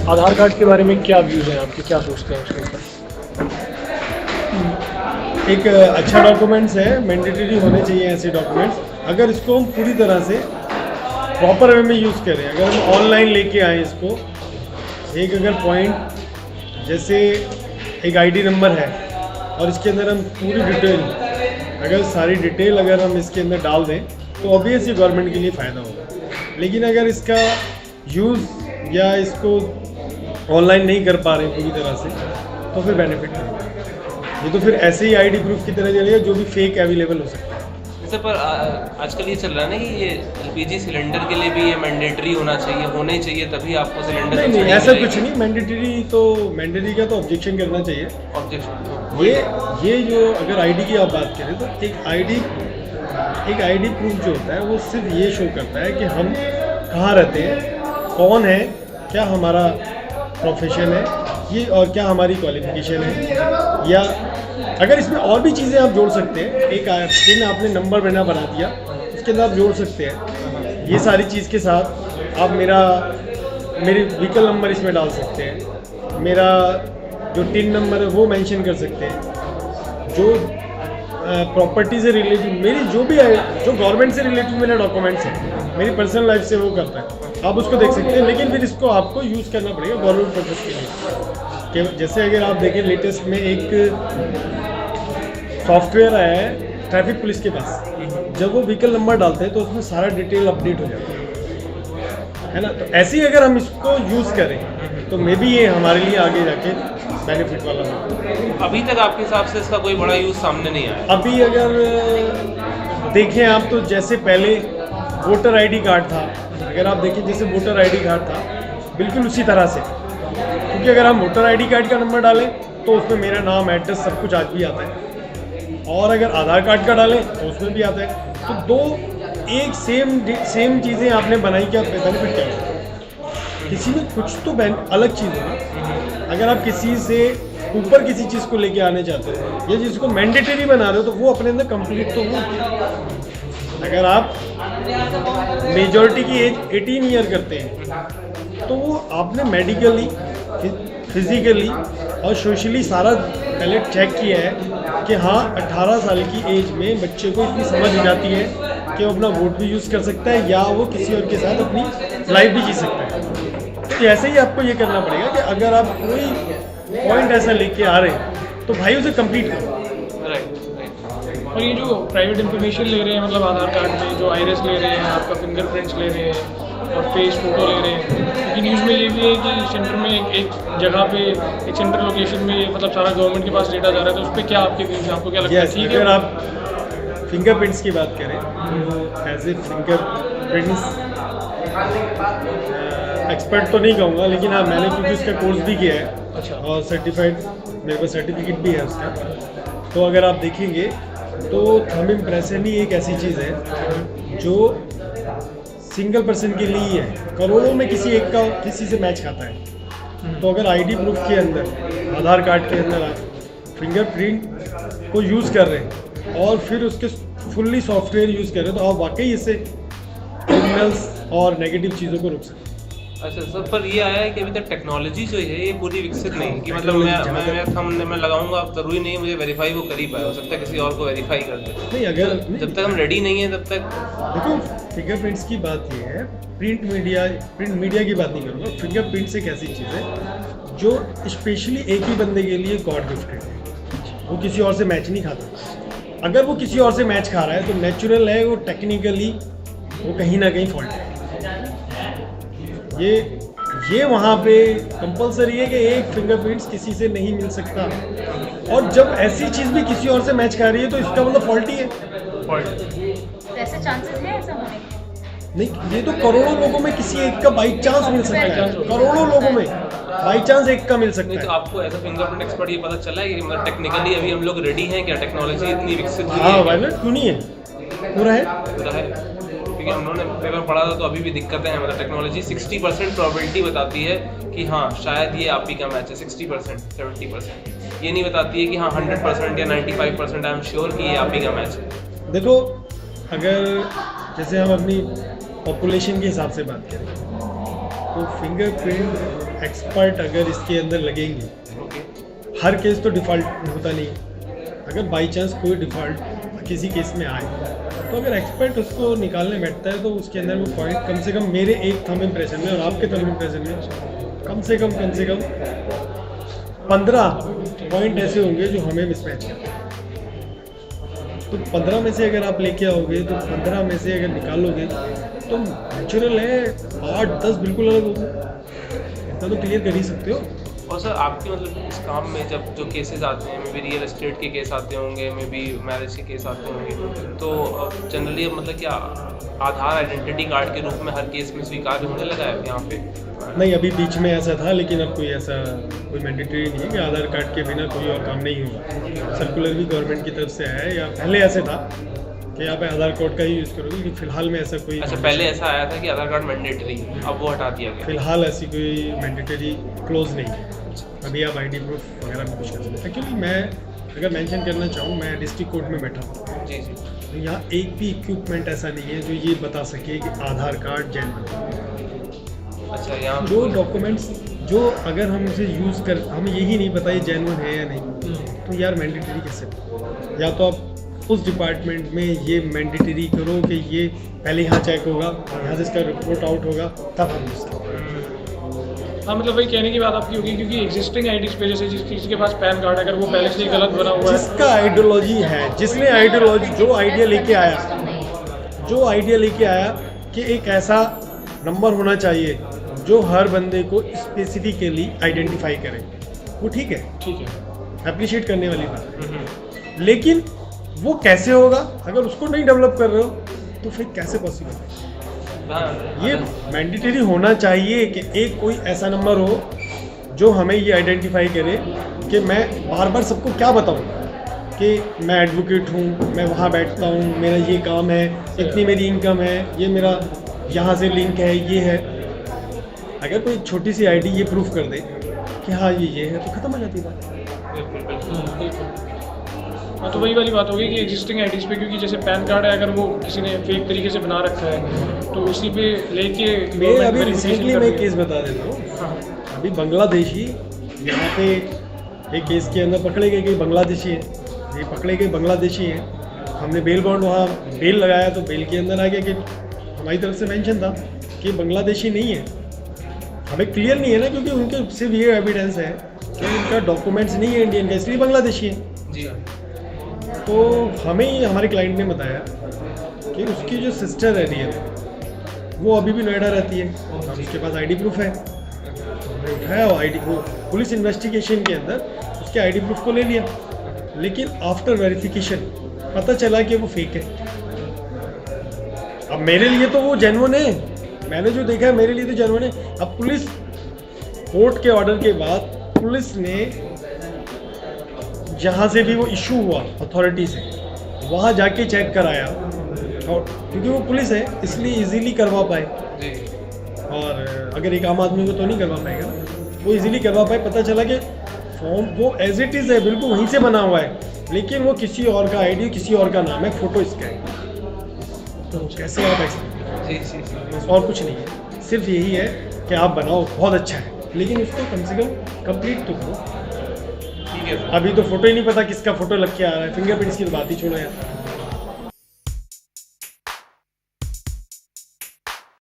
आधार card के बारे में क्या व्यूज़ हैं आपके, क्या सोचते हैं उसके ऊपर? एक अच्छा डॉक्यूमेंट्स है, मैंडेटरी होने चाहिए ऐसे डॉक्यूमेंट्स। अगर इसको हम पूरी तरह से प्रॉपर वे में यूज़ करें, अगर हम ऑनलाइन लेके आए इसको, एक अगर पॉइंट जैसे एक आईडी नंबर है और इसके अंदर हम पूरी डिटेल, अगर सारी डिटेल अगर हम इसके अंदर डाल दें तो ऑब्वियसली गवर्नमेंट के लिए फ़ायदा होगा। लेकिन अगर इसका यूज़ या इसको ऑनलाइन नहीं कर पा रहे पूरी तरह से तो फिर बेनिफिट नहीं होगा। ये तो फिर ऐसे ही आईडी प्रूफ की तरह चलेगा जो भी फेक अवेलेबल हो सकता है। जैसे पर आजकल ये चल रहा है ना कि ये एलपीजी सिलेंडर के लिए भी ये मैंडेटरी होना चाहिए, होने चाहिए तभी आपको सिलेंडर। नहीं नहीं, ऐसा कुछ नहीं। मैंडेटरी का तो ऑब्जेक्शन करना चाहिए। ऑब्जेक्शन ये जो अगर आईडी की आप बात करें तो एक आईडी प्रूफ जो होता है वो सिर्फ ये शो करता है कि हम कहाँ रहते हैं, कौन है, क्या हमारा प्रोफेशन है ये, और क्या हमारी क्वालिफिकेशन है। या अगर इसमें और भी चीज़ें आप जोड़ सकते हैं, एक पिन आपने नंबर बना दिया, उसके अंदर आप जोड़ सकते हैं। ये सारी चीज़ के साथ आप मेरी व्हीकल नंबर इसमें डाल सकते हैं, मेरा जो टिन नंबर है वो मेंशन कर सकते हैं, जो प्रॉपर्टी से रिलेटेड मेरी जो गवर्नमेंट से रिलेटेड मेरे डॉक्यूमेंट्स हैं, मेरी पर्सनल लाइफ से वो करता है, आप उसको देख सकते हैं। लेकिन फिर इसको आपको यूज़ करना पड़ेगा गवर्नमेंट पर्पज़ के लिए। कि जैसे अगर आप देखें लेटेस्ट में एक सॉफ्टवेयर आया है ट्रैफिक पुलिस के पास, जब वो व्हीकल नंबर डालते हैं तो उसमें सारा डिटेल अपडेट हो जाता है ना। तो ऐसे ही अगर हम इसको यूज़ करें तो मे बी ये हमारे लिए आगे जाके बेनिफिट वाला हो। अभी तक आपके हिसाब से इसका कोई बड़ा यूज़ सामने नहीं आया? अभी अगर देखें आप तो जैसे पहले वोटर आईडी कार्ड था, अगर आप देखें जैसे वोटर आईडी कार्ड था बिल्कुल उसी तरह से, क्योंकि अगर हम वोटर आईडी कार्ड का नंबर डालें तो उसमें मेरा नाम, एड्रेस सब कुछ आज भी आता है, और अगर आधार कार्ड का डालें तो उसमें भी आता है। तो दो एक सेम चीज़ें आपने बनाई, क्या बेनिफिट क्या है? किसी में कुछ तो अलग चीज़ है ना। अगर आप किसी से ऊपर किसी चीज़ को लेके आने चाहते हो या जिसको मैंडेटरी बना रहे हो तो वो अपने अंदर कंप्लीट तो हो। अगर आप मेजॉरिटी की एज 18 ईयर करते हैं तो वो आपने मेडिकली, फिजिकली और सोशली सारा पहले चेक किया है कि हाँ 18 साल की एज में बच्चे को इतनी समझ हो जाती है कि वो अपना वोट भी यूज़ कर सकता है या वो किसी और के साथ अपनी लाइफ भी जी सकता है। तो ऐसे ही आपको ये करना पड़ेगा कि अगर आप कोई पॉइंट ऐसा लेके आ रहे हैं तो भाई उसे कंप्लीट करो। और ये जो प्राइवेट इन्फॉर्मेशन ले रहे हैं, मतलब आधार कार्ड में जो आइरिस ले रहे हैं, आपका फिंगरप्रिंट्स ले रहे हैं और फेस फोटो ले रहे हैं, क्योंकि न्यूज़ में ये भी है कि सेंटर में एक जगह पे, एक सेंटर लोकेशन में मतलब सारा गवर्नमेंट के पास डेटा जा रहा है, तो उस पर क्या आपके व्यूज़ हैं? आपको क्या लगता है? ठीक है, अगर आप फिंगरप्रिंट्स की बात करें, एज ए फिंगरप्रिंट्स एक्सपर्ट तो नहीं कहूँगा, लेकिन हाँ मैंने क्योंकि उसका कोर्स भी किया है। अच्छा। और सर्टिफाइड मेरे पास सर्टिफिकेट भी है उसका। तो अगर आप देखेंगे तो थंब इम्प्रेशन ही एक ऐसी चीज़ है जो सिंगल पर्सन के लिए ही है, करोड़ों में किसी एक का किसी से मैच खाता है। तो अगर आईडी प्रूफ के अंदर, आधार कार्ड के अंदर आप फिंगरप्रिंट को यूज़ कर रहे हैं और फिर उसके फुल्ली सॉफ्टवेयर यूज़ कर रहे हैं तो आप वाकई इससे क्रिमिनल्स और नेगेटिव चीज़ों को रोक सकते हैं। अच्छा सर, पर ये आया है कि अभी तक टेक्नोलॉजी जो है ये पूरी विकसित नहीं है कि मतलब मैं थंब मैं लगाऊंगा, अब जरूरी नहीं है मुझे वेरीफाई वो कर ही पाए, हो सकता है किसी और को वेरीफाई कर दे। नहीं, अगर जब तक हम रेडी नहीं है तब तक देखो फिंगरप्रिंट्स की बात ये है, प्रिंट मीडिया की बात नहीं करूँगा। फिंगरप्रिंट्स एक ऐसी चीज़ है जो स्पेशली एक ही बंदे के लिए गॉड गिफ्टेड है, वो किसी और से मैच नहीं खाता। अगर वो किसी और से मैच खा रहा है तो नेचुरल है, वो टेक्निकली वो कहीं ना कहीं फॉल्ट है। ये वहाँ पे कंपलसरी है कि एक फिंगरप्रिंट्स किसी से नहीं मिल सकता, और जब ऐसी चीज़ भी किसी और से मैच खा रही है तो इसका मतलब फॉल्टी है। ऐसे चांसेस हैं ऐसा होने के? नहीं, ये तो करोड़ों लोगों में किसी एक का बाई चांस मिल सकता है, करोड़ों लोगों में बाई चांस एक का मिल सकता नहीं। तो है। आपको एज अ फिंगरप्रिंट एक्सपर्ट ये पता चला है कि मतलब टेक्निकली अभी हम लोग रेडी हैं क्या? टेक्नोलॉजी इतनी विकसित हुई हाँ है? वायलेंट क्यों नहीं है, पूरा है। पूरा है, क्योंकि हम लोगों ने पेपर पढ़ा था तो अभी भी दिक्कतें हैं। मतलब टेक्नोलॉजी 60% प्रोबेबिलिटी बताती है कि हाँ शायद ये आप ही का मैच है, 60% 70%। ये नहीं बताती है कि हाँ 100% या 95% आई एम श्योर कि ये आप ही का मैच है। देखो, अगर जैसे हम अपनी पॉपुलेशन के हिसाब से बात करें तो फिंगरप्रिंट एक्सपर्ट अगर इसके अंदर लगेंगे, ओके हर केस तो डिफ़ॉल्ट होता नहीं है। अगर बाई चांस कोई डिफ़ॉल्ट किसी केस में आए तो अगर एक्सपर्ट उसको निकालने बैठता है तो उसके अंदर वो पॉइंट कम से कम मेरे एक थंब इम्प्रेशन में और आपके थंब इम्प्रेशन में कम से कम 15 पॉइंट ऐसे होंगे जो हमें मिसमैच करते हैं। तो 15 में से अगर आप लेके आओगे तो 15 में से अगर निकालोगे तो नेचुरल है 8-10 बिल्कुल अलग होगा। इतना तो क्लियर कर ही सकते हो। और सर आपके मतलब इस काम में जब जो केसेस आते हैं, मे बी रियल एस्टेट के केस आते होंगे, मे बी मैरिज के केस आते होंगे, तो जनरली मतलब क्या आधार आइडेंटिटी कार्ड के रूप में हर केस में स्वीकार होने लगा है यहाँ पे? नहीं, अभी बीच में ऐसा था, लेकिन अब कोई मैंडेटरी नहीं है कि आधार कार्ड के बिना कोई और काम नहीं होगा। सर्कुलर भी गवर्नमेंट की तरफ से है, या पहले ऐसे था कि आप आधार कार्ड का ही यूज़ करोगे, लेकिन फिलहाल में ऐसा कोई अच्छा, पहले ऐसा आया था कि आधार कार्ड मैंडेटरी, अब वो हटा दिया गया। फिलहाल ऐसी कोई मैंडेटरी क्लोज नहीं है। अभी आप आईडी प्रूफ वगैरह भी कुछ कर सकते हैं। एक्चुअली मैं अगर मेंशन करना चाहूँ, मैं डिस्ट्रिक्ट कोर्ट में बैठा हूँ, जी जी। तो यहाँ एक भी इक्विपमेंट ऐसा नहीं है जो ये बता सके कि आधार कार्ड जेन्युइन है। अच्छा, यहाँ जो डॉक्यूमेंट्स जो अगर हम उसे यूज़ कर, हमें यही नहीं पता ये जेन्युइन है या नहीं, तो यार मैंडेटरी कैसे? या तो आप उस डिपार्टमेंट में ये मैंडेटरी करो कि ये पहले यहाँ चेक होगा, यहाँ से इसका रिपोर्ट आउट होगा, तब हम यूज़ करें। हाँ, मतलब वही कहने की बात आपकी होगी, क्योंकि एग्जिस्टिंग आईडीज पे जैसे जिस किसी के पास पैन कार्ड अगर वो पहले से ही गलत बना हुआ है, जिसका आइडियोलॉजी है, जिसने आइडियोलॉजी जो आइडिया लेके आया कि एक ऐसा नंबर होना चाहिए जो हर बंदे को स्पेसिफिकली आइडेंटिफाई करे, वो ठीक है, अप्रिशिएट करने वाली बात है। लेकिन वो कैसे होगा? अगर उसको नहीं डेवलप कर रहे हो तो फिर कैसे पॉसिबल है? ये मैंडेटरी होना चाहिए कि एक कोई ऐसा नंबर हो जो हमें ये आइडेंटिफाई करे कि मैं बार बार सबको क्या बताऊं कि मैं एडवोकेट हूँ, मैं वहाँ बैठता हूँ, मेरा ये काम है, इतनी मेरी इनकम है, ये मेरा यहाँ से लिंक है, ये है। अगर कोई छोटी सी आईडी ये प्रूफ कर दे कि हाँ ये है, तो ख़त्म हो जाती है बात। हाँ, तो वही वाली बात होगी कि एग्जिस्टिंग आईडीज पे, क्योंकि जैसे पैन कार्ड है अगर वो किसी ने फेक तरीके से बना रखा है तो उसी पे लेके मैं अभी रिसेंटली मैं केस बता देता हूँ। अभी बांग्लादेशी यहाँ पे एक केस के अंदर पकड़े गए कि बांग्लादेशी है, ये पकड़े गए बांग्लादेशी हैं। हमने बेल बॉन्ड वहाँ बेल लगाया तो बेल के अंदर आ गया कि हमारी तरफ से मेंशन था कि बांग्लादेशी नहीं है। हमें क्लियर नहीं है ना, क्योंकि उनके सिर्फ ये एविडेंस है कि उनका डॉक्यूमेंट्स नहीं है इंडियन का, इसलिए बांग्लादेशी है जी। तो हमें ही हमारे क्लाइंट ने बताया कि उसकी जो सिस्टर है रियल, वो अभी भी नोएडा रहती है और उसके पास आईडी प्रूफ है। तो हमने उठाया और आईडी प्रूफ पुलिस इन्वेस्टिगेशन के अंदर उसके आईडी प्रूफ को ले लिया, लेकिन आफ्टर वेरिफिकेशन पता चला कि वो फेक है। अब मेरे लिए तो वो जेन्युइन है, मैंने जो देखा है मेरे लिए तो जेन्युइन है। अब पुलिस कोर्ट के ऑर्डर के बाद पुलिस ने जहाँ से भी वो इशू हुआ अथॉरिटी से, वहाँ जाके चेक कराया, और क्योंकि वो पुलिस है इसलिए इजीली करवा पाए। और अगर एक आम आदमी को तो नहीं करवा पाएगा, वो इजीली करवा पाए। पता चला कि फॉर्म वो एज इट इज़ है, बिल्कुल वहीं से बना हुआ है, लेकिन वो किसी और का आईडी, किसी और का नाम है, फोटो इसका है। तो कैसे आप एक्सप्लेन? और कुछ नहीं है, सिर्फ यही है कि आप बनाओ, बहुत अच्छा है, लेकिन उसको कम से कम कंप्लीट तो करो। अभी तो फोटो ही नहीं पता किसका फोटो लग के आ रहा है, फिंगरप्रिंट्स की तो बात ही छोड़ो यार।